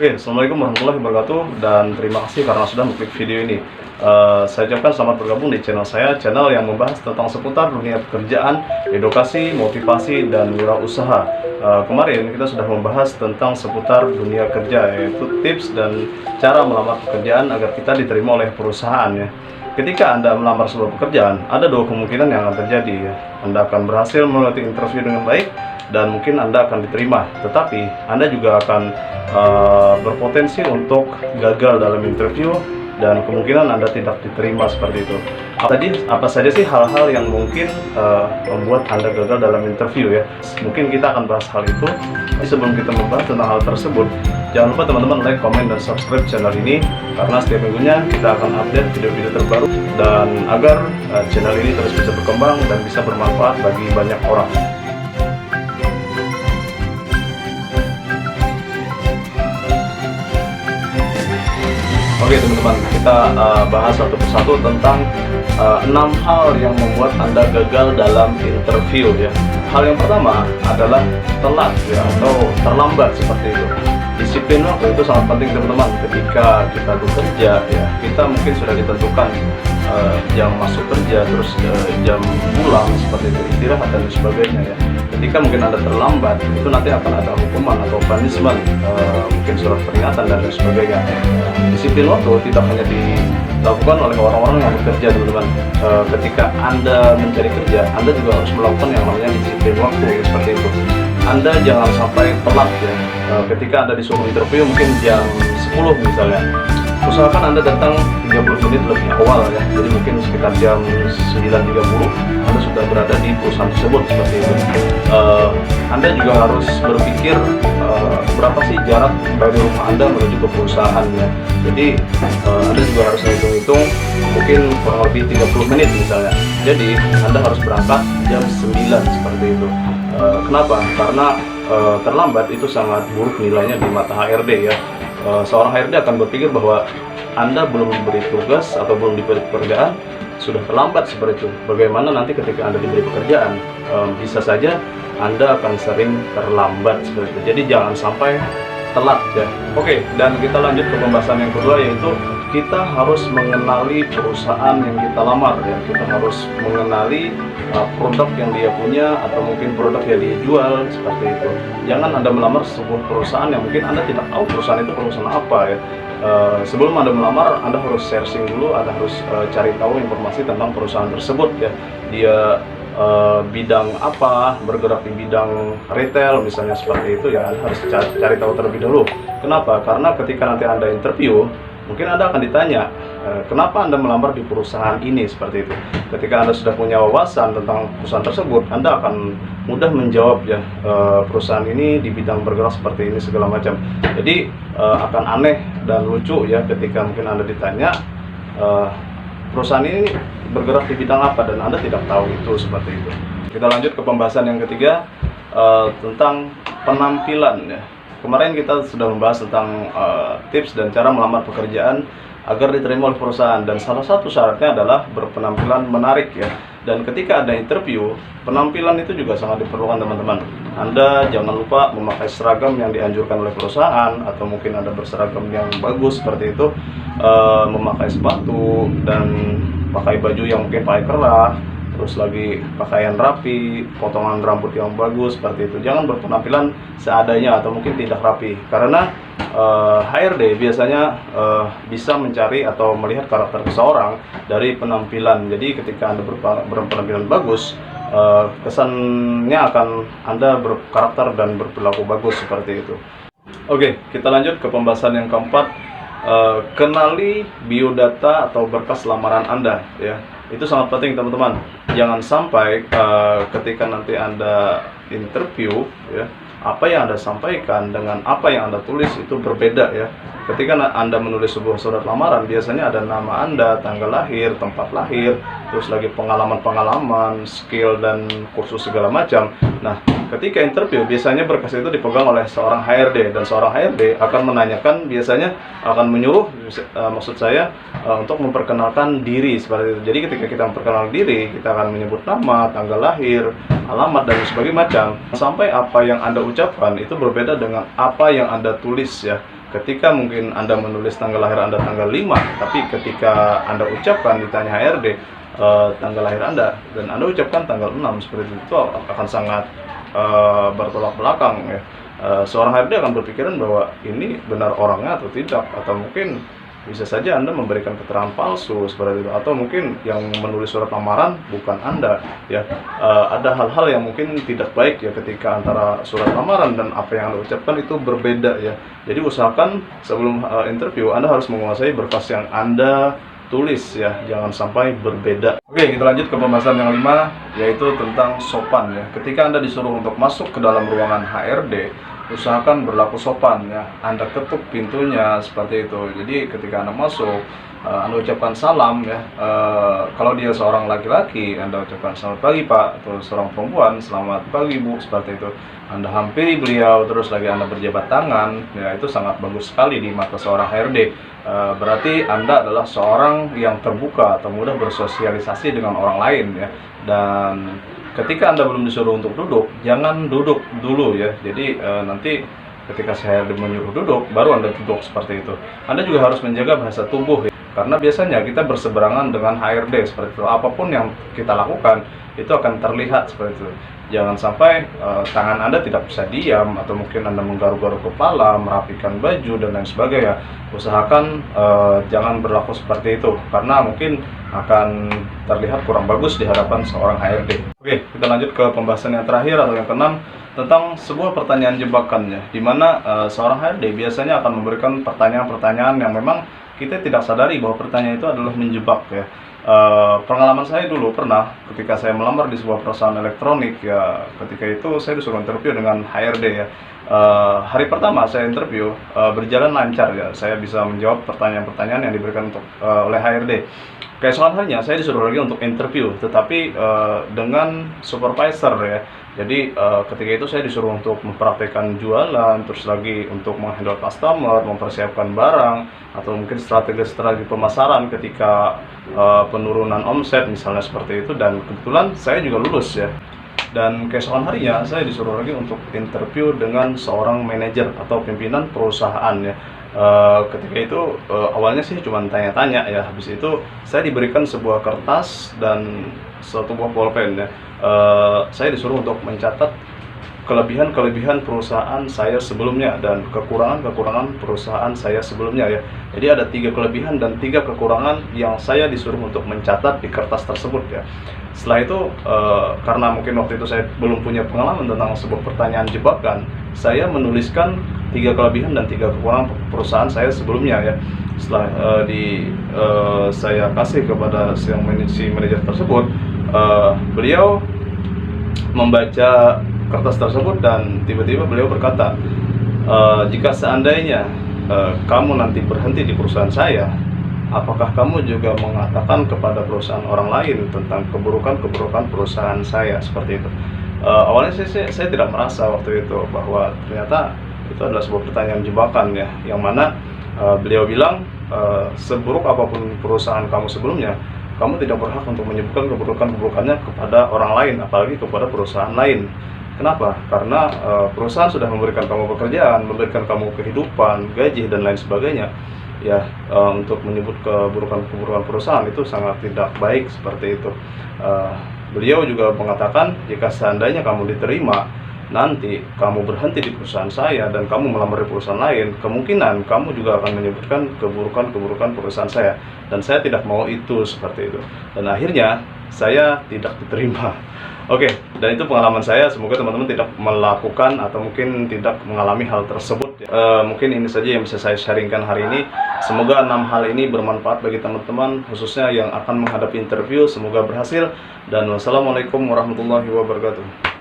Oke, Assalamualaikum warahmatullahi wabarakatuh dan terima kasih karena sudah mengklik video ini. Saya ucapkan selamat bergabung di channel saya, channel yang membahas tentang seputar dunia pekerjaan, edukasi, motivasi, dan wirausaha. Kemarin kita sudah membahas tentang seputar dunia kerja, yaitu tips dan cara melamar pekerjaan agar kita diterima oleh perusahaan ya. Ketika Anda melamar sebuah pekerjaan, ada dua kemungkinan yang akan terjadi ya. Anda akan berhasil melewati interview dengan baik dan mungkin Anda akan diterima, tetapi Anda juga akan berpotensi untuk gagal dalam interview dan kemungkinan Anda tidak diterima seperti itu. Apa saja sih hal-hal yang mungkin membuat Anda gagal dalam interview ya? Mungkin kita akan bahas hal itu. Tapi sebelum kita membahas tentang hal tersebut, jangan lupa teman-teman like, komen, dan subscribe channel ini karena setiap minggunya kita akan update video-video terbaru dan agar channel ini terus bisa berkembang dan bisa bermanfaat bagi banyak orang. Oke teman-teman, kita bahas satu persatu tentang 6 hal yang membuat Anda gagal dalam interview ya. Hal yang pertama adalah telat ya, atau terlambat seperti itu. Disiplin waktu itu sangat penting teman-teman. Ketika kita bekerja ya, kita mungkin sudah ditentukan jam masuk kerja, terus jam pulang seperti itu, istirahat dan sebagainya ya. Ketika mungkin Anda terlambat, itu nanti akan ada hukuman atau punishment, mungkin surat peringatan dan lain sebagainya. Disiplin waktu tidak hanya dilakukan oleh orang-orang yang bekerja teman-teman. Ketika Anda mencari kerja, Anda juga harus melakukan yang namanya disiplin waktu ya, seperti itu. Anda jangan sampai telat ya. Ketika Anda disuruh interview mungkin jam 10 misalnya, usahakan Anda datang 30 menit lebih awal ya. Jadi mungkin sekitar jam 9.30 Anda sudah berada di perusahaan tersebut seperti itu. Anda juga harus berpikir berapa sih jarak dari rumah Anda menuju ke perusahaan ya. Jadi Anda juga harus hitung-hitung mungkin kurang lebih 30 menit misalnya. Jadi Anda harus berangkat jam 9 seperti itu. Kenapa? Karena terlambat itu sangat buruk nilainya di mata HRD ya. Seorang HRD akan berpikir bahwa Anda belum diberi tugas atau belum diberi pekerjaan, sudah terlambat seperti itu. Bagaimana nanti ketika Anda diberi pekerjaan, bisa saja Anda akan sering terlambat seperti itu. Jadi jangan sampai telat ya. Oke, dan kita lanjut ke pembahasan yang kedua, yaitu kita harus mengenali perusahaan yang kita lamar ya. Kita harus mengenali produk yang dia punya atau mungkin produk yang dia jual seperti itu. Jangan Anda melamar sebuah perusahaan yang mungkin Anda tidak tahu perusahaan itu perusahaan apa ya. Sebelum Anda melamar, Anda harus searching dulu, Anda harus cari tahu informasi tentang perusahaan tersebut ya. Dia bidang apa, bergerak di bidang retail misalnya seperti itu ya. Anda harus cari tahu terlebih dahulu. Kenapa? Karena ketika nanti Anda interview, mungkin Anda akan ditanya, kenapa Anda melamar di perusahaan ini seperti itu. Ketika Anda sudah punya wawasan tentang perusahaan tersebut, Anda akan mudah menjawab ya, perusahaan ini di bidang bergerak seperti ini segala macam. Jadi akan aneh dan lucu ya ketika mungkin Anda ditanya perusahaan ini bergerak di bidang apa dan Anda tidak tahu itu seperti itu. Kita lanjut ke pembahasan yang ketiga, tentang penampilan ya. Kemarin kita sudah membahas tentang tips dan cara melamar pekerjaan agar diterima oleh perusahaan, dan salah satu syaratnya adalah berpenampilan menarik ya. Dan ketika ada interview, penampilan itu juga sangat diperlukan teman-teman. Anda jangan lupa memakai seragam yang dianjurkan oleh perusahaan, atau mungkin Anda berseragam yang bagus seperti itu, memakai sepatu dan pakai baju yang mungkin pakai kerah, terus lagi pakaian rapi, potongan rambut yang bagus seperti itu. Jangan berpenampilan seadanya atau mungkin tidak rapi, karena HRD biasanya bisa mencari atau melihat karakter seseorang dari penampilan. Jadi ketika Anda berpenampilan bagus, kesannya akan Anda berkarakter dan berperilaku bagus seperti itu. Oke, kita lanjut ke pembahasan yang keempat, kenali biodata atau berkas lamaran Anda ya. Itu sangat penting teman-teman. Jangan sampai ketika nanti Anda interview ya, apa yang Anda sampaikan dengan apa yang Anda tulis itu berbeda ya. Ketika Anda menulis sebuah surat lamaran, biasanya ada nama Anda, tanggal lahir, tempat lahir, terus lagi pengalaman-pengalaman, skill dan kursus segala macam. Nah, ketika interview biasanya berkas itu dipegang oleh seorang HRD, dan seorang HRD akan menanyakan, biasanya akan menyuruh, maksud saya untuk memperkenalkan diri seperti itu. Jadi ketika kita memperkenalkan diri, kita akan menyebut nama, tanggal lahir, alamat dan sebagainya macam, sampai apa yang Anda ucapkan itu berbeda dengan apa yang Anda tulis ya. ketika mungkin Anda menulis tanggal lahir Anda tanggal 5, tapi ketika Anda ucapkan ditanya HRD tanggal lahir Anda dan Anda ucapkan tanggal 6 seperti itu akan sangat bertolak belakang ya. Seorang HRD akan berpikiran bahwa ini benar orangnya atau tidak, atau mungkin bisa saja Anda memberikan keterangan palsu seperti itu, atau mungkin yang menulis surat lamaran bukan Anda ya. Ada hal-hal yang mungkin tidak baik ya ketika antara surat lamaran dan apa yang Anda ucapkan itu berbeda ya. Jadi usahakan sebelum interview Anda harus menguasai berkas yang Anda tulis ya, jangan sampai berbeda. Oke, kita lanjut ke pembahasan yang 5, yaitu tentang sopan ya. Ketika Anda disuruh untuk masuk ke dalam ruangan HRD, usahakan berlaku sopan ya. Anda ketuk pintunya seperti itu. Jadi ketika Anda masuk, Anda ucapkan salam ya. Kalau dia seorang laki-laki, Anda ucapkan selamat pagi Pak, atau seorang perempuan selamat pagi Bu, seperti itu. Anda hampiri beliau, terus lagi Anda berjabat tangan ya, itu sangat bagus sekali di mata seorang HRD. Berarti Anda adalah seorang yang terbuka atau mudah bersosialisasi dengan orang lain ya. Dan ketika Anda belum disuruh untuk duduk, jangan duduk dulu ya. Jadi nanti ketika saya menyuruh duduk, baru Anda duduk seperti itu. Anda juga harus menjaga bahasa tubuh ya. Karena biasanya kita berseberangan dengan HRD seperti itu. Apapun yang kita lakukan, itu akan terlihat seperti itu. Jangan sampai tangan Anda tidak bisa diam, atau mungkin Anda menggaruk-garuk kepala, merapikan baju, dan lain sebagainya. Usahakan jangan berlaku seperti itu, karena mungkin akan terlihat kurang bagus di hadapan seorang HRD. Oke, kita lanjut ke pembahasan yang terakhir atau yang keenam, tentang sebuah pertanyaan jebakannya, di mana seorang HRD biasanya akan memberikan pertanyaan-pertanyaan yang memang kita tidak sadari bahwa pertanyaan itu adalah menjebak ya. Pengalaman saya dulu pernah ketika saya melamar di sebuah perusahaan elektronik ya, ketika itu saya disuruh interview dengan HRD ya. Hari pertama saya interview berjalan lancar ya, saya bisa menjawab pertanyaan-pertanyaan yang diberikan oleh HRD. Keesokan harinya saya disuruh lagi untuk interview, tetapi dengan supervisor ya. Jadi ketika itu saya disuruh untuk mempraktekkan jualan, terus lagi untuk menghandle customer, mempersiapkan barang, atau mungkin strategi-strategi pemasaran ketika penurunan omset misalnya seperti itu. Dan kebetulan saya juga lulus ya. Dan keesokan harinya saya disuruh lagi untuk interview dengan seorang manajer atau pimpinan perusahaan ya. Ketika itu awalnya sih cuma tanya-tanya ya. Habis itu saya diberikan sebuah kertas dan satu buah pulpen ya. Saya disuruh untuk mencatat kelebihan-kelebihan perusahaan saya sebelumnya dan kekurangan-kekurangan perusahaan saya sebelumnya ya. Jadi ada 3 kelebihan dan 3 kekurangan yang saya disuruh untuk mencatat di kertas tersebut ya. Setelah itu karena mungkin waktu itu saya belum punya pengalaman tentang sebuah pertanyaan jebakan, saya menuliskan 3 kelebihan dan 3 kekurangan perusahaan saya sebelumnya ya. Setelah saya kasih kepada si manajer tersebut, beliau membaca kertas tersebut dan tiba-tiba beliau berkata, jika seandainya kamu nanti berhenti di perusahaan saya, apakah kamu juga mengatakan kepada perusahaan orang lain tentang keburukan-keburukan perusahaan saya? Seperti itu. Awalnya saya tidak merasa waktu itu bahwa ternyata itu adalah sebuah pertanyaan jebakan ya, yang mana beliau bilang seburuk apapun perusahaan kamu sebelumnya, kamu tidak berhak untuk menyebutkan keburukan-keburukannya kepada orang lain, apalagi kepada perusahaan lain. Kenapa? Karena perusahaan sudah memberikan kamu pekerjaan, memberikan kamu kehidupan, gaji, dan lain sebagainya. Ya, untuk menyebut keburukan-keburukan perusahaan itu sangat tidak baik seperti itu. Beliau juga mengatakan, jika seandainya kamu diterima, nanti kamu berhenti di perusahaan saya dan kamu melamar di perusahaan lain, kemungkinan kamu juga akan menyebutkan keburukan-keburukan perusahaan saya. Dan saya tidak mau itu seperti itu. Dan akhirnya saya tidak diterima. Oke, dan itu pengalaman saya. Semoga teman-teman tidak melakukan atau mungkin tidak mengalami hal tersebut. Mungkin ini saja yang bisa saya sharingkan hari ini. Semoga 6 hal ini bermanfaat bagi teman-teman, khususnya yang akan menghadapi interview. Semoga berhasil. Dan wassalamualaikum warahmatullahi wabarakatuh.